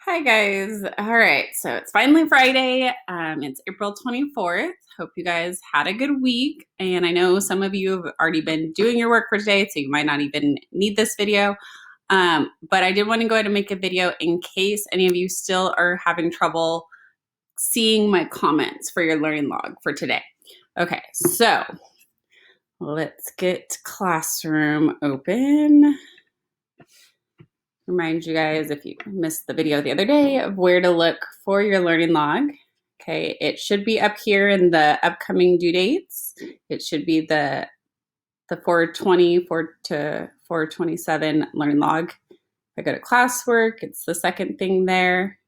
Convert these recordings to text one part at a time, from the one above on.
Hi guys. All right, so it's finally Friday. It's April 24th. Hope you guys had a good week. And I know some of you have already been doing your work for today, so you might not even need this video. But I did want to go ahead and make a video in case any of you still are having trouble seeing my comments for your learning log for today. Okay, so let's get Classroom open. Remind you guys, if you missed the video the other day, of where to look for your learning log. Okay, it should be up here in the upcoming due dates. It should be the 420 to 427 learning log. If I go to classwork, it's the second thing there.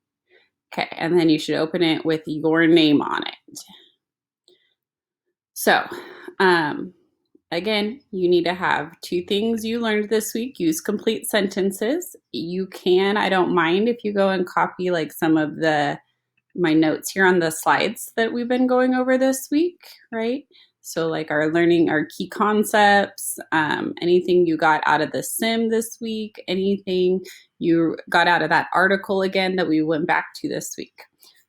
Okay, and then you should open it with your name on it. So, again, you need to have two things you learned this week. Use complete sentences. You can, I don't mind if you go and copy like some of my notes here on the slides that we've been going over this week, right? So like our key concepts, anything you got out of the sim this week, anything you got out of that article again that we went back to this week.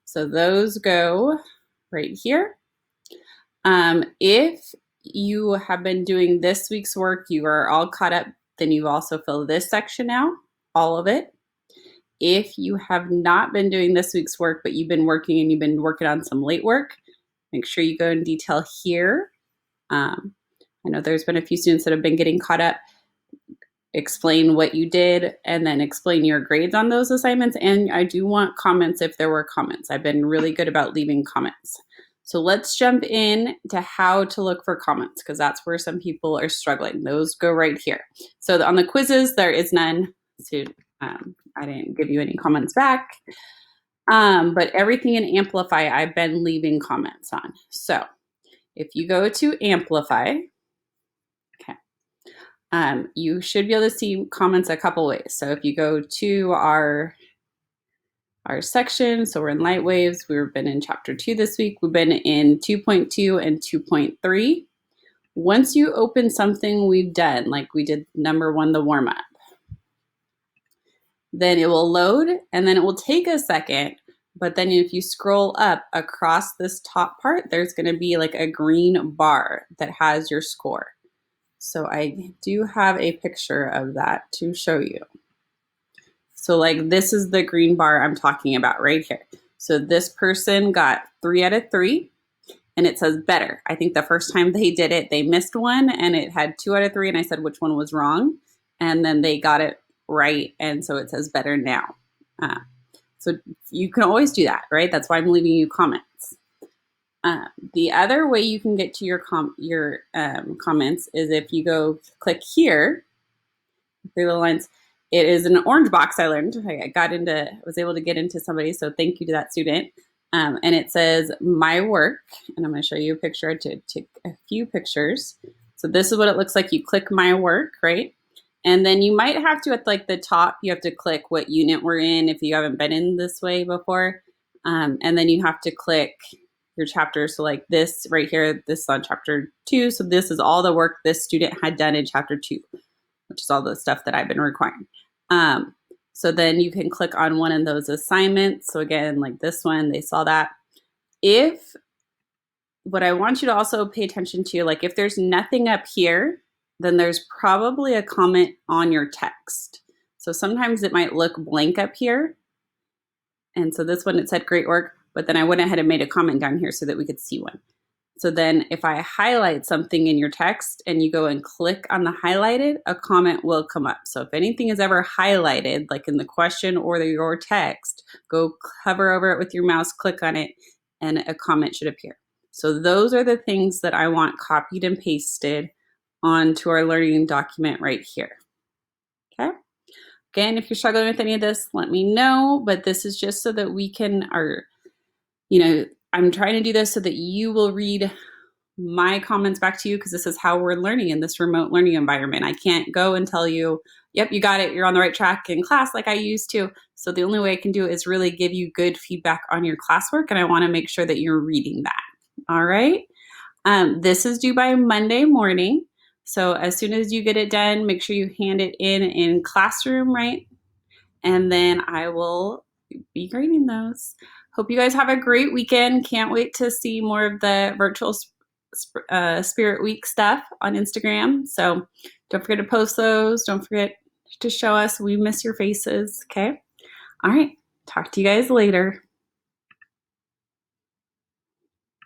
So those go right here. If you have been doing this week's work, you are all caught up, then you also fill this section out, all of it. If you have not been doing this week's work, but you've been working and you've been working on some late work, make sure you go in detail here. I know there's been a few students that have been getting caught up. Explain what you did and then explain your grades on those assignments. And I do want comments if there were comments. I've been really good about leaving comments. So let's jump in to how to look for comments because that's where some people are struggling. Those go right here. So on the quizzes, there is none. So I didn't give you any comments back. But everything in Amplify, I've been leaving comments on. So if you go to Amplify, okay, you should be able to see comments a couple ways. So if you go to our section, so we're in light waves, we've been in chapter 2 this week, we've been in 2.2 and 2.3. Once you open something we've done, like we did number 1, the warm-up, then it will load and then it will take a second, but then if you scroll up across this top part, there's going to be like a green bar that has your score. So I do have a picture of that to show you. So like this is the green bar I'm talking about right here. So this person got 3 out of 3 and it says better. I think the first time they did it, they missed one and it had 2 out of 3 and I said which one was wrong. And then they got it right. And so it says better now. So you can always do that, right? That's why I'm leaving you comments. The other way you can get to your comments is if you go click here, 3 little lines. It is an orange box I learned. I was able to get into somebody, so thank you to that student. And it says my work, and I'm going to show you a picture to take a few pictures. So this is what it looks like. You click my work, right? And then you might have to, at like the top, you have to click what unit we're in if you haven't been in this way before. And then you have to click your chapter. So like this right here, this is on chapter 2. So this is all the work this student had done in chapter 2, which is all the stuff that I've been requiring. So then you can click on one of those assignments. So again, like this one, they saw that. What I want you to also pay attention to, like if there's nothing up here, then there's probably a comment on your text. So sometimes it might look blank up here. And so this one, it said great work, but then I went ahead and made a comment down here so that we could see one. So then if I highlight something in your text and you go and click on the highlighted, a comment will come up. So if anything is ever highlighted, like in the question or your text, go hover over it with your mouse, click on it, and a comment should appear. So those are the things that I want copied and pasted onto our learning document right here. Okay. Again, if you're struggling with any of this, let me know, but this is just so that we can, I'm trying to do this so that you will read my comments back to you because this is how we're learning in this remote learning environment. I can't go and tell you, yep, you got it, you're on the right track in class like I used to. So the only way I can do it is really give you good feedback on your classwork, and I want to make sure that you're reading that. All right. This is due by Monday morning. So as soon as you get it done, make sure you hand it in Classroom, right? And then I will be grading those. Hope you guys have a great weekend. Can't wait to see more of the virtual Spirit Week stuff on Instagram. So don't forget to post those. Don't forget to show us. We miss your faces. Okay. All right. Talk to you guys later.